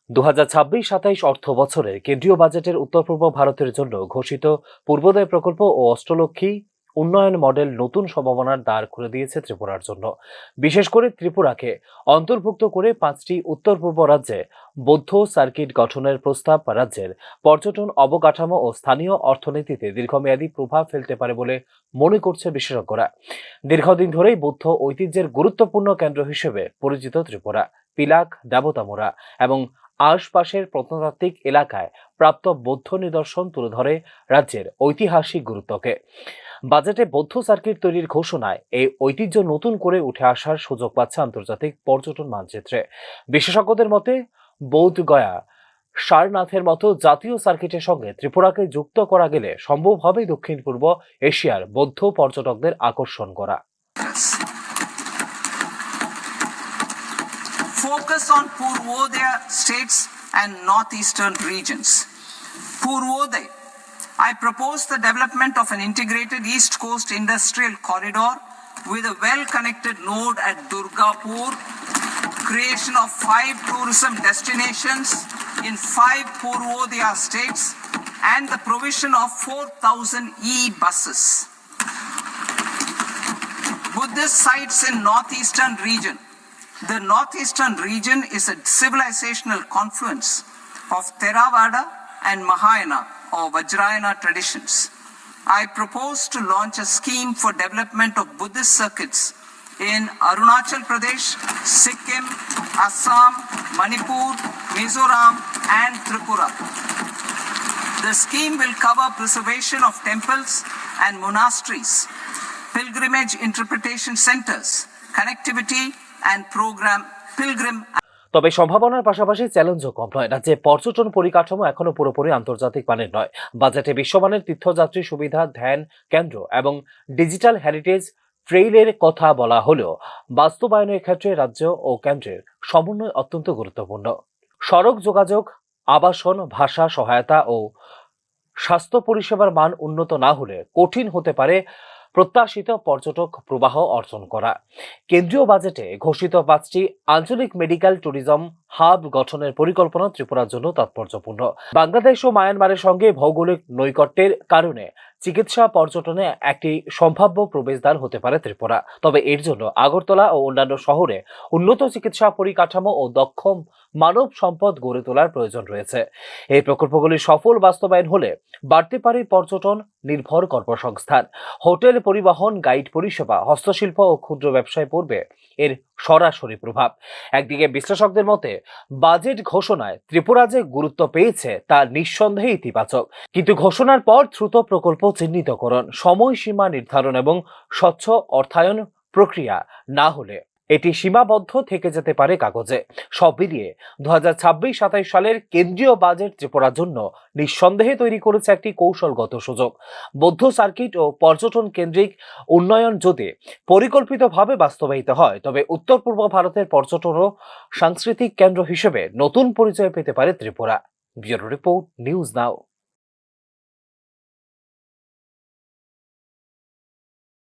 2026-27 অর্থ বছরের কেন্দ্রীয় বাজেটের উত্তর পূর্ব ভারতের জন্য ঘোষিত পূর্বোদয় প্রকল্প ও অষ্টলক্ষ্মী উন্নয়ন মডেল নতুন সম্ভাবনার দ্বার খুলে দিয়েছে ত্রিপুরার জন্য। বিশেষ করে ত্রিপুরাকে অন্তর্ভুক্ত করে 5টি উত্তর পূর্ব রাজ্যে বৌদ্ধ সার্কিট গঠনের প্রস্তাব রাজ্যের পর্যটন অবকাঠামো ও স্থানীয় অর্থনীতিতে দীর্ঘমেয়াদী প্রভাব ফেলতে পারে বলে মনে করছে বিশেষজ্ঞরা। দীর্ঘদিন ধরেই বৌদ্ধ ঐতিহ্যের গুরুত্বপূর্ণ কেন্দ্র হিসেবে পরিচিত ত্রিপুরা। পিলাক, দেবতামুরা এবং আশপাশের প্রত্নতাত্ত্বিক এলাকায় প্রাপ্ত বৌদ্ধ নিদর্শন তুলে ধরে রাজ্যের ঐতিহাসিক গুরুত্বকে। বাজেটে বৌদ্ধ সার্কিট তৈরির ঘোষণায় এই ঐতিহ্য নতুন করে উঠে আসার সুযোগ পাচ্ছে আন্তর্জাতিক পর্যটন মানচিত্রে। বিশেষজ্ঞদের মতে বৌদ্ধ গয়া, সারনাথের মতো জাতীয় সার্কিটের সঙ্গে ত্রিপুরাকে যুক্ত করা গেলে সম্ভব হবে দক্ষিণ পূর্ব এশিয়ার বৌদ্ধ পর্যটকদের আকর্ষণ করা। Focus on Purvodaya states and northeastern regions. Purvodaya, I propose the development of an integrated East Coast industrial corridor with a well-connected node at Durgapur, creation of 5 tourism destinations in 5 Purvodaya states, and the provision of 4,000 e-buses. Buddhist sites in northeastern region. The northeastern region is a civilizational confluence of Theravada and Mahayana or Vajrayana traditions. I propose to launch a scheme for development of Buddhist circuits in Arunachal Pradesh, Sikkim, Assam, Manipur, Mizoram and Tripura. The scheme will cover preservation of temples and monasteries, pilgrimage interpretation centers, connectivity and pilgrim. তবে সম্ভাবনার পাশাপাশি চ্যালেঞ্জও কম নয়। রাজ্যে পর্যটন পরিকাঠামো এখনো পুরোপুরি আন্তর্জাতিক মানের নয়। বাজেটে বিশ্বমানের তীর্থযাত্রী সুবিধা, ধ্যান কেন্দ্র এবং ডিজিটাল হেরিটেজ ট্রেইলের কথা বলা হলেও বাস্তবায়নের ক্ষেত্রে রাজ্য ও কেন্দ্রের সমন্বয় অত্যন্ত গুরুত্বপূর্ণ। সড়ক যোগাযোগ, আবাসন, ভাষা সহায়তা ও স্বাস্থ্য পরিষেবার মান উন্নত না হলে কঠিন হতে পারে প্রত্যাশিত পর্যটক প্রবাহ অর্জন করা। কেন্দ্রীয় বাজেটে ঘোষিত 5টি আঞ্চলিক মেডিকেল ট্যুরিজম হাব গঠনের পরিকল্পনা ত্রিপুরার জন্য তাৎপর্যপূর্ণ। বাংলাদেশ ও মায়ানমারের সঙ্গে ভৌগোলিক নৈকট্যের কারণে চিকিৎসা পর্যটনে একটি সম্ভাব্য প্রবেশদ্বার হতে পারে ত্রিপুরা। তবে এর জন্য আগরতলা ও অন্যান্য শহরে উন্নত চিকিৎসা পরিকাঠামো ও দক্ষ মানব সম্পদ গড়ে তোলার প্রয়োজন রয়েছে। এই প্রকল্পগুলি সফল বাস্তবায়ন হলে বাড়তে পারে পর্যটন নির্ভর কর্মসংস্থান, হোটেল, পরিবহন, গাইড পরিষেবা, হস্তশিল্প ও ক্ষুদ্র ব্যবসায় পড়বে এর সরাসরি প্রভাব। একদিকে বিশ্লেষকদের মতে বাজেট ঘোষণায় ত্রিপুরা যে গুরুত্ব পেয়েছে তা নিঃসন্দেহে ইতিবাচক, কিন্তু ঘোষণার পর দ্রুত প্রকল্প চিহ্নিতকরণ, সময়সীমা নির্ধারণ এবং স্বচ্ছ অর্থায়ন প্রক্রিয়া না হলে এটি সীমাবদ্ধ থেকে যেতে পারে কাগজে। সব মিলিয়ে 2026-27 সালের কেন্দ্রীয় বাজেট ত্রিপুরার জন্য নিঃসন্দেহে তৈরি করেছে একটি কৌশলগত সুযোগ। বৌদ্ধ সার্কিট ও পর্যটন কেন্দ্রিক উন্নয়ন যদি পরিকল্পিতভাবে বাস্তবায়িত হয় তবে উত্তর পূর্ব ভারতের পর্যটন ও সাংস্কৃতিক কেন্দ্র হিসেবে নতুন পরিচয় পেতে পারে Tripura. Bureau report, news now.